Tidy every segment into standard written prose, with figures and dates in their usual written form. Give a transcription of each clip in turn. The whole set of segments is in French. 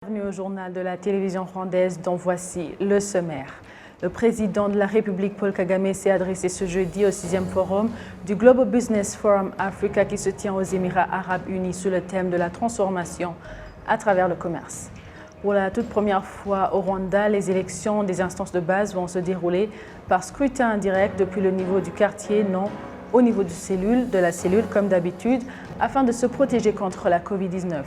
Bienvenue au journal de la télévision rwandaise dont voici le sommaire. Le président de la République, Paul Kagame, s'est adressé ce jeudi au 6e forum du Global Business Forum Africa qui se tient aux Émirats arabes unis sous le thème de la transformation à travers le commerce. Pour la toute première fois au Rwanda, les élections des instances de base vont se dérouler par scrutin indirect depuis le niveau du quartier, non au niveau de la cellule comme d'habitude, afin de se protéger contre la Covid-19.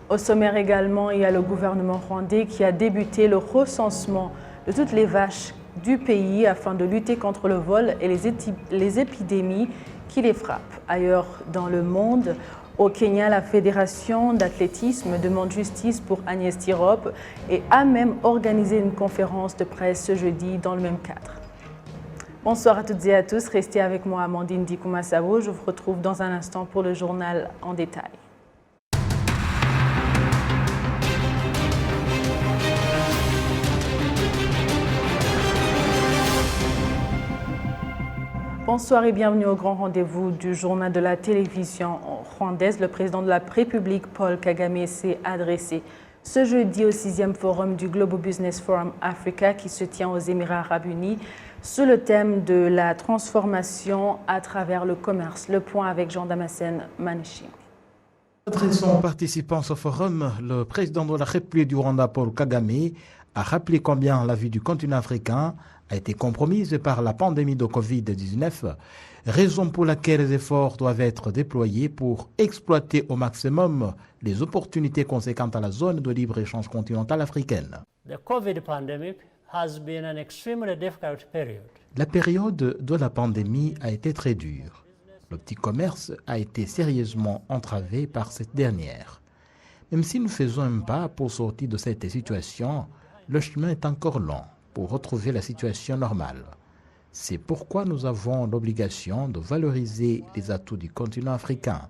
Au sommaire également, il y a le gouvernement rwandais qui a débuté le recensement de toutes les vaches du pays afin de lutter contre le vol et les épidémies qui les frappent. Ailleurs dans le monde, au Kenya, la Fédération d'athlétisme demande justice pour Agnès Tirop et a même organisé une conférence de presse ce jeudi dans le même cadre. Bonsoir à toutes et à tous, restez avec moi Amandine Dikoumassabo. Je vous retrouve dans un instant pour le journal en détail. Bonsoir et bienvenue au grand rendez-vous du journal de la télévision rwandaise. Le président de la République, Paul Kagame, s'est adressé ce jeudi au 6e forum du Global Business Forum Africa qui se tient aux Émirats arabes unis sous le thème de la transformation à travers le commerce. Le point avec Jean-Damascène Maniching. Adressant aux participants au forum, le président de la République du Rwanda, Paul Kagame, a rappelé combien la vie du continent africain a été compromise par la pandémie de Covid-19, raison pour laquelle les efforts doivent être déployés pour exploiter au maximum les opportunités conséquentes à la zone de libre-échange continentale africaine. La période de la pandémie a été très dure. Le petit commerce a été sérieusement entravé par cette dernière. Même si nous faisons un pas pour sortir de cette situation, le chemin est encore long pour retrouver la situation normale. C'est pourquoi nous avons l'obligation de valoriser les atouts du continent africain.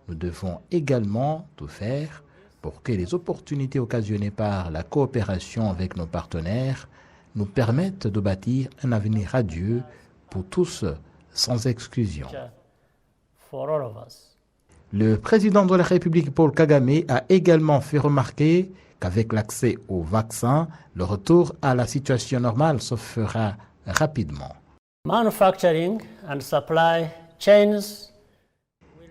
Nous devons également tout faire pour que les opportunités occasionnées par la coopération avec nos partenaires nous permettent de bâtir un avenir radieux pour tous, sans exclusion. Le président de la République, Paul Kagame, a également fait remarquer qu'avec l'accès au vaccin, le retour à la situation normale se fera rapidement.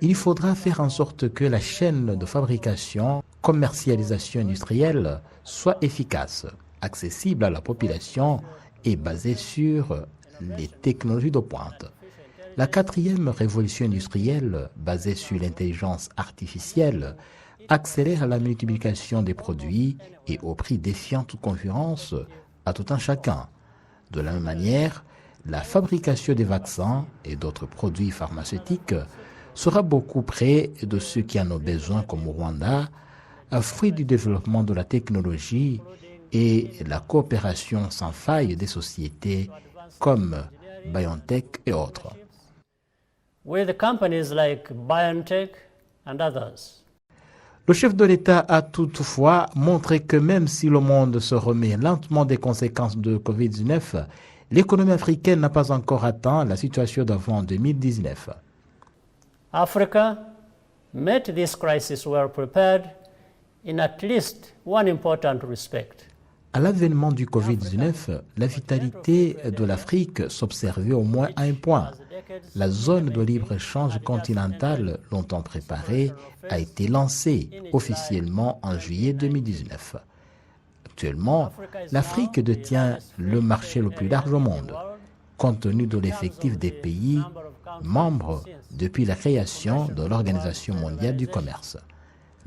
Il faudra faire en sorte que la chaîne de fabrication, commercialisation industrielle soit efficace, accessible à la population et basée sur les technologies de pointe. La 4e révolution industrielle, basée sur l'intelligence artificielle, accélère la multiplication des produits et au prix défiant toute concurrence à tout un chacun. De la même manière, la fabrication des vaccins et d'autres produits pharmaceutiques sera beaucoup près de ceux qui en ont besoin comme au Rwanda, fruit du développement de la technologie et la coopération sans faille des sociétés comme BioNTech et autres. With companies like BioNTech and others. Le chef de l'État a toutefois montré que même si le monde se remet lentement des conséquences de Covid-19, l'économie africaine n'a pas encore atteint la situation d'avant 2019. Africa met this crisis well prepared in at least one important respect. À l'avènement du Covid-19, la vitalité de l'Afrique s'observait au moins à un point. La zone de libre-échange continentale, longtemps préparée, a été lancée officiellement en juillet 2019. Actuellement, l'Afrique détient le marché le plus large au monde, compte tenu de l'effectif des pays membres depuis la création de l'Organisation mondiale du commerce.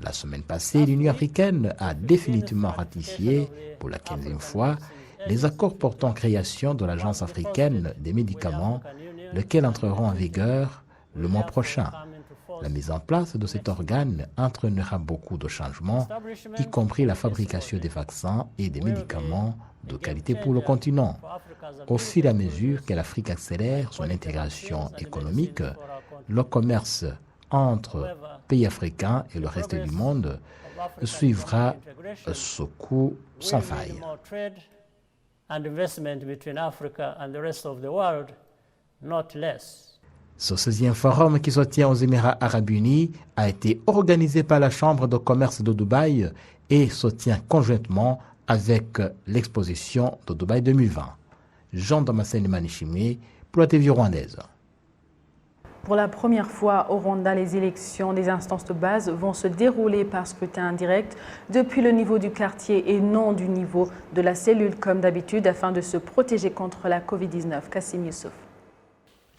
La semaine passée, l'Union africaine a définitivement ratifié, pour la 15e fois, les accords portant création de l'Agence africaine des médicaments, lesquels entreront en vigueur le mois prochain. La mise en place de cet organe entraînera beaucoup de changements, y compris la fabrication des vaccins et des médicaments de qualité pour le continent. Au fur et à mesure que l'Afrique accélère son intégration économique, le commerce entre pays africains et le reste du monde suivra ce cours sans faille. Ce 16e forum qui se tient aux Émirats arabes unis a été organisé par la Chambre de commerce de Dubaï et se tient conjointement avec l'exposition de Dubaï 2020. Jean Damascène Manichimé pour la TV rwandaise. Pour la première fois au Rwanda, les élections des instances de base vont se dérouler par scrutin indirect depuis le niveau du quartier et non du niveau de la cellule comme d'habitude afin de se protéger contre la Covid-19. Kassim Youssouf.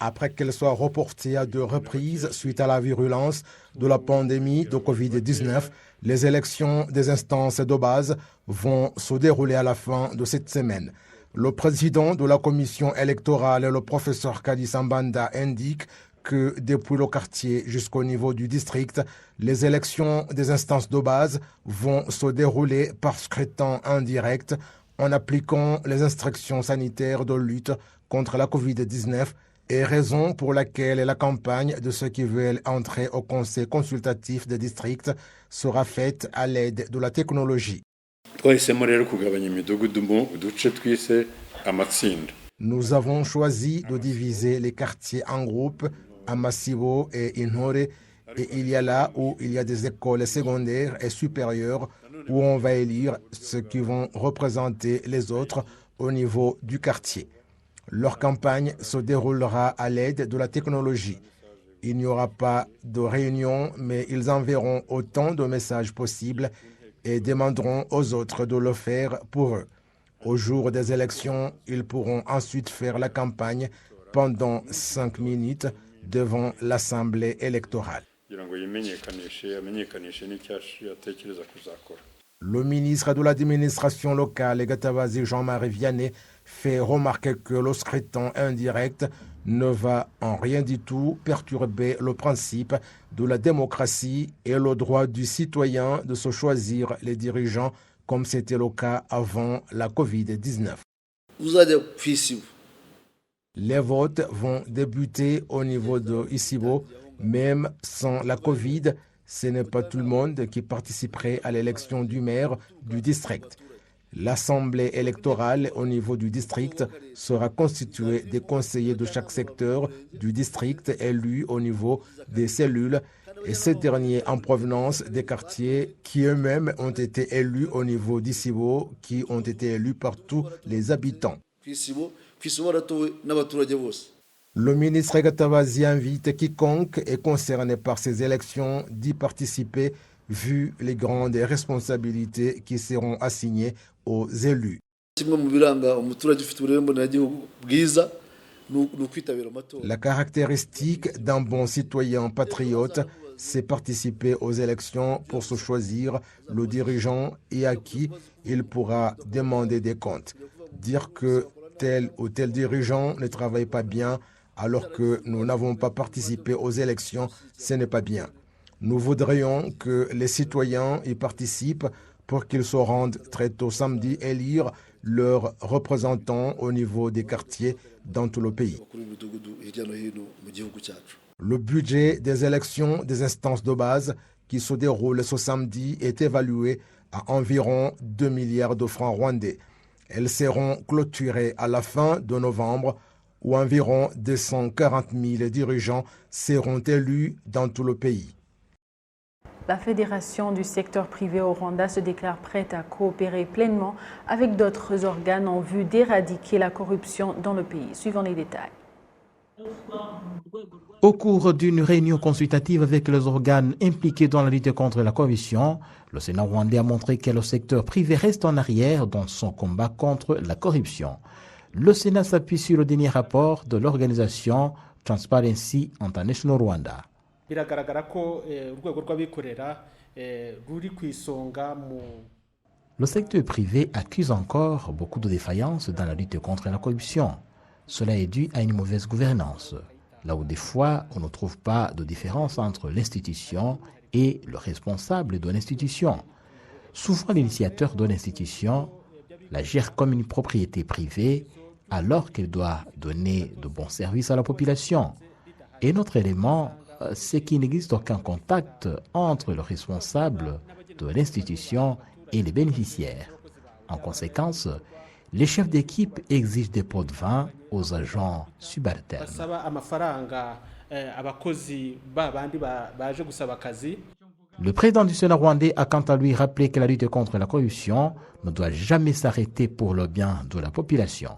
Après qu'elle soit reportée à 2 reprises suite à la virulence de la pandémie de Covid-19, les élections des instances de base vont se dérouler à la fin de cette semaine. Le président de la commission électorale, le professeur Kadi Sambanda, indique que depuis le quartier jusqu'au niveau du district, les élections des instances de base vont se dérouler par scrutin indirect en appliquant les instructions sanitaires de lutte contre la Covid-19 et raison pour laquelle la campagne de ceux qui veulent entrer au conseil consultatif des districts sera faite à l'aide de la technologie. Nous avons choisi de diviser les quartiers en groupes, à Masibo et Inhore, et il y a là où il y a des écoles secondaires et supérieures où on va élire ceux qui vont représenter les autres au niveau du quartier. Leur campagne se déroulera à l'aide de la technologie. Il n'y aura pas de réunion, mais ils enverront autant de messages possibles et demanderont aux autres de le faire pour eux. Au jour des élections, ils pourront ensuite faire la campagne pendant 5 minutes devant l'Assemblée électorale. Le ministre de l'administration locale, Gatabazi Jean-Marie Vianney, fait remarquer que le scrutin indirect ne va en rien du tout perturber le principe de la démocratie et le droit du citoyen de se choisir les dirigeants comme c'était le cas avant la Covid-19. Les votes vont débuter au niveau de Isibo, même sans la Covid. Ce n'est pas tout le monde qui participerait à l'élection du maire du district. L'assemblée électorale au niveau du district sera constituée des conseillers de chaque secteur du district élus au niveau des cellules et ces derniers en provenance des quartiers qui eux-mêmes ont été élus au niveau d'Isibo, qui ont été élus par tous les habitants. Le ministre Gatabazi invite quiconque est concerné par ces élections d'y participer vu les grandes responsabilités qui seront assignées aux élus. La caractéristique d'un bon citoyen patriote, c'est participer aux élections pour se choisir le dirigeant et à qui il pourra demander des comptes. Dire que tel ou tel dirigeant ne travaille pas bien alors que nous n'avons pas participé aux élections, ce n'est pas bien. Nous voudrions que les citoyens y participent pour qu'ils se rendent très tôt samedi élire leurs représentants au niveau des quartiers dans tout le pays. Le budget des élections des instances de base qui se déroulent ce samedi est évalué à environ 2 milliards de francs rwandais. Elles seront clôturées à la fin de novembre où environ 240 000 dirigeants seront élus dans tout le pays. La Fédération du secteur privé au Rwanda se déclare prête à coopérer pleinement avec d'autres organes en vue d'éradiquer la corruption dans le pays. Suivons les détails. Au cours d'une réunion consultative avec les organes impliqués dans la lutte contre la corruption, le Sénat rwandais a montré que le secteur privé reste en arrière dans son combat contre la corruption. Le Sénat s'appuie sur le dernier rapport de l'organisation Transparency International Rwanda. Le secteur privé accuse encore beaucoup de défaillances dans la lutte contre la corruption. Cela est dû à une mauvaise gouvernance, là où des fois on ne trouve pas de différence entre l'institution et le responsable de l'institution. Souvent l'initiateur de l'institution la gère comme une propriété privée alors qu'elle doit donner de bons services à la population. Et notre élément, c'est qu'il n'existe aucun contact entre le responsable de l'institution et les bénéficiaires. En conséquence, les chefs d'équipe exigent des pots de vin aux agents subalternes. Le président du Sénat rwandais a quant à lui rappelé que la lutte contre la corruption ne doit jamais s'arrêter pour le bien de la population.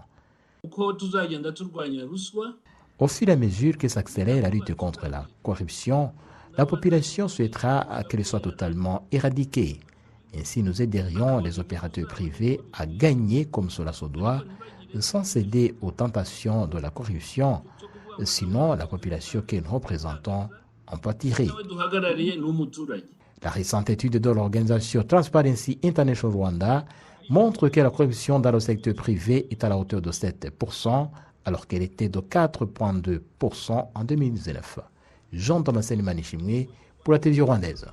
Au fur et à mesure que s'accélère la lutte contre la corruption, la population souhaitera qu'elle soit totalement éradiquée. Ainsi, nous aiderions les opérateurs privés à gagner comme cela se doit, sans céder aux tentations de la corruption. Sinon, la population que nous représentons en pâtirait. La récente étude de l'organisation Transparency International Rwanda montre que la corruption dans le secteur privé est à la hauteur de 7%, alors qu'elle était de 4,2% en 2019. Jean-Thomas Manichimé pour la télévision rwandaise.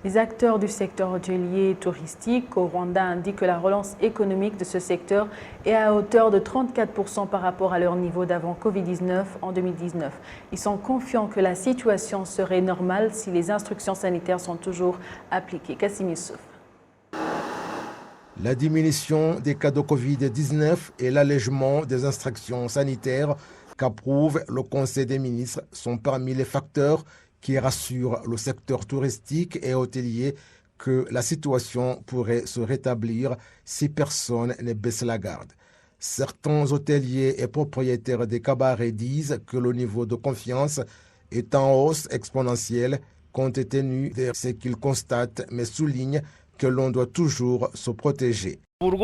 Les acteurs du secteur hôtelier et touristique au Rwanda indiquent que la relance économique de ce secteur est à hauteur de 34% par rapport à leur niveau d'avant Covid-19 en 2019. Ils sont confiants que la situation serait normale si les instructions sanitaires sont toujours appliquées. Kassim Youssouf. La diminution des cas de Covid-19 et l'allègement des instructions sanitaires qu'approuve le Conseil des ministres sont parmi les facteurs qui rassure le secteur touristique et hôtelier que la situation pourrait se rétablir si personne ne baisse la garde. Certains hôteliers et propriétaires des cabarets disent que le niveau de confiance est en hausse exponentielle compte tenu de ce qu'ils constatent, mais soulignent que l'on doit toujours se protéger. Nous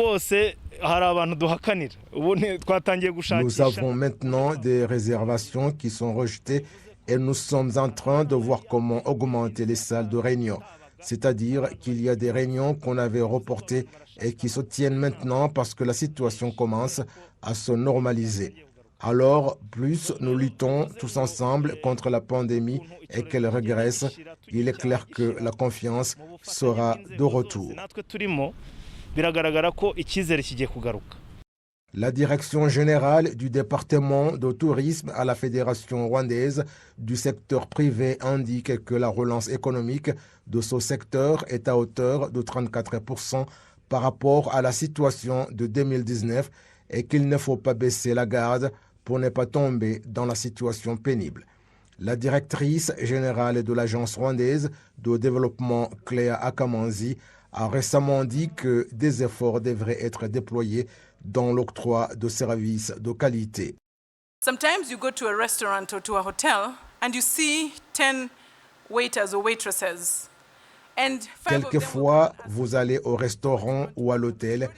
avons maintenant des réservations qui sont rejetées et nous sommes en train de voir comment augmenter les salles de réunion. C'est-à-dire qu'il y a des réunions qu'on avait reportées et qui se tiennent maintenant parce que la situation commence à se normaliser. Alors, plus nous luttons tous ensemble contre la pandémie et qu'elle régresse, il est clair que la confiance sera de retour. La direction générale du département de tourisme à la Fédération rwandaise du secteur privé indique que la relance économique de ce secteur est à hauteur de 34% par rapport à la situation de 2019 et qu'il ne faut pas baisser la garde pour ne pas tomber dans la situation pénible. La directrice générale de l'agence rwandaise de développement, Cléa Akamanzi, a récemment dit que des efforts devraient être déployés dans l'octroi de services de qualité. Sometimes you go to a restaurant or to a hotel and you see 10 waiters or waitresses. And quelquefois, vous allez au restaurant ou à l'hôtel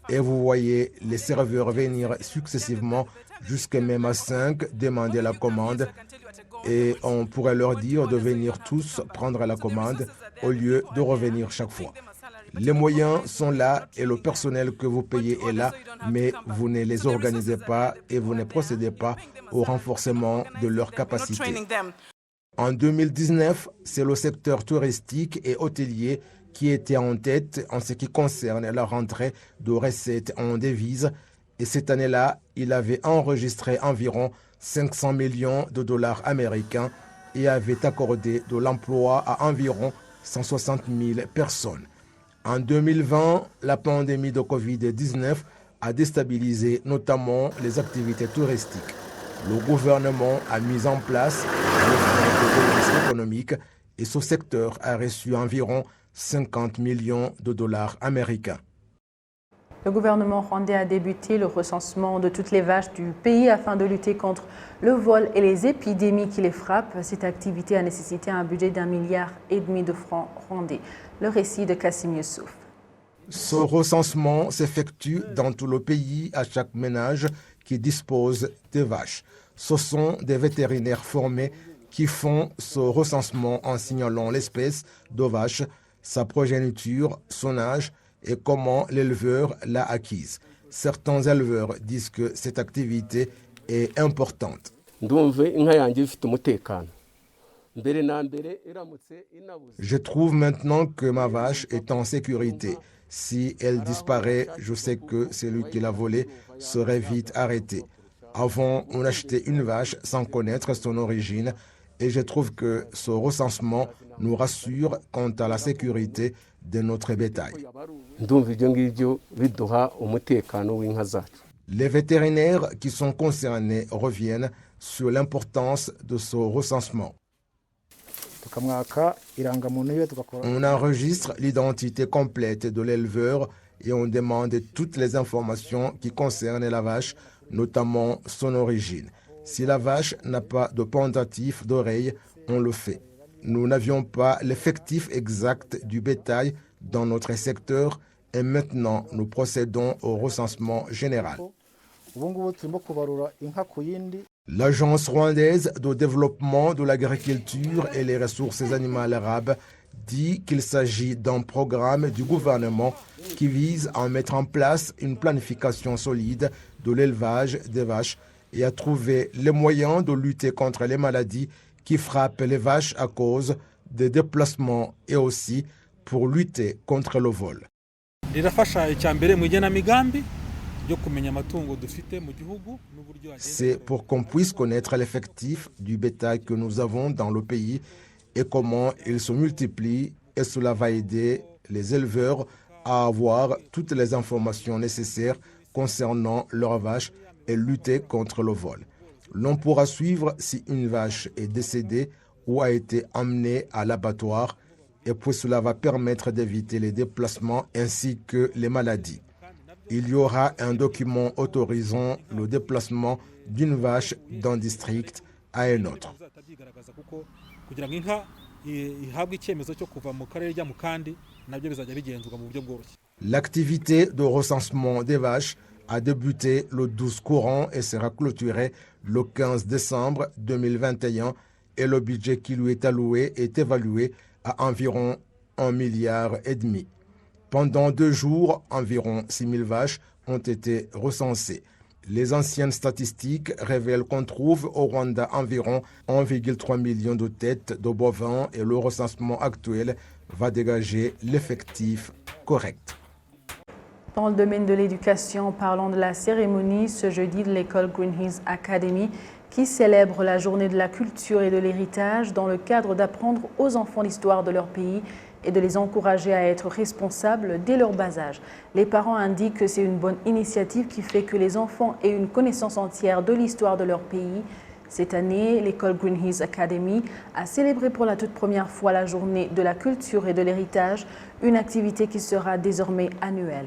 et vous voyez les serveurs venir successivement jusqu'à même à 5 demander la commande et on pourrait leur dire de venir tous prendre la commande au lieu de revenir chaque fois. Les moyens sont là et le personnel que vous payez est là, mais vous ne les organisez pas et vous ne procédez pas au renforcement de leurs capacités. En 2019, c'est le secteur touristique et hôtelier qui était en tête en ce qui concerne la rentrée de recettes en devises. Et cette année-là, il avait enregistré environ 500 millions de dollars américains et avait accordé de l'emploi à environ 160 000 personnes. En 2020, la pandémie de Covid-19 a déstabilisé notamment les activités touristiques. Le gouvernement a mis en place le fonds de relance économique et ce secteur a reçu environ 50 millions de dollars américains. Le gouvernement rwandais a débuté le recensement de toutes les vaches du pays afin de lutter contre le vol et les épidémies qui les frappent. Cette activité a nécessité un budget d'1,5 milliard de francs rwandais. Le récit de Kassim Youssouf. Ce recensement s'effectue dans tout le pays à chaque ménage qui dispose de vaches. Ce sont des vétérinaires formés qui font ce recensement en signalant l'espèce de vache, sa progéniture, son âge et comment l'éleveur l'a acquise. Certains éleveurs disent que cette activité est importante. Je trouve maintenant que ma vache est en sécurité. Si elle disparaît, je sais que celui qui l'a volée serait vite arrêté. Avant, on achetait une vache sans connaître son origine et je trouve que ce recensement nous rassure quant à la sécurité de notre bétail. Les vétérinaires qui sont concernés reviennent sur l'importance de ce recensement. On enregistre l'identité complète de l'éleveur et on demande toutes les informations qui concernent la vache, notamment son origine. Si la vache n'a pas de pendentif d'oreille, on le fait. Nous n'avions pas l'effectif exact du bétail dans notre secteur et maintenant nous procédons au recensement général. L'Agence rwandaise de développement de l'agriculture et les ressources animales arabes dit qu'il s'agit d'un programme du gouvernement qui vise à mettre en place une planification solide de l'élevage des vaches et à trouver les moyens de lutter contre les maladies qui frappent les vaches à cause des déplacements et aussi pour lutter contre le vol. C'est pour qu'on puisse connaître l'effectif du bétail que nous avons dans le pays et comment il se multiplie, et cela va aider les éleveurs à avoir toutes les informations nécessaires concernant leurs vaches et lutter contre le vol. L'on pourra suivre si une vache est décédée ou a été emmenée à l'abattoir, et puis cela va permettre d'éviter les déplacements ainsi que les maladies. Il y aura un document autorisant le déplacement d'une vache d'un district à un autre. L'activité de recensement des vaches a débuté le 12 courant et sera clôturée le 15 décembre 2021 et le budget qui lui est alloué est évalué à environ 1,5 milliard. Pendant 2 jours, environ 6 000 vaches ont été recensées. Les anciennes statistiques révèlent qu'on trouve au Rwanda environ 1,3 million de têtes de bovins et le recensement actuel va dégager l'effectif correct. Dans le domaine de l'éducation, parlons de la cérémonie ce jeudi de l'école Green Hills Academy qui célèbre la journée de la culture et de l'héritage dans le cadre d'apprendre aux enfants l'histoire de leur pays et de les encourager à être responsables dès leur bas âge. Les parents indiquent que c'est une bonne initiative qui fait que les enfants aient une connaissance entière de l'histoire de leur pays. Cette année, l'école Green Hills Academy a célébré pour la toute première fois la journée de la culture et de l'héritage, une activité qui sera désormais annuelle.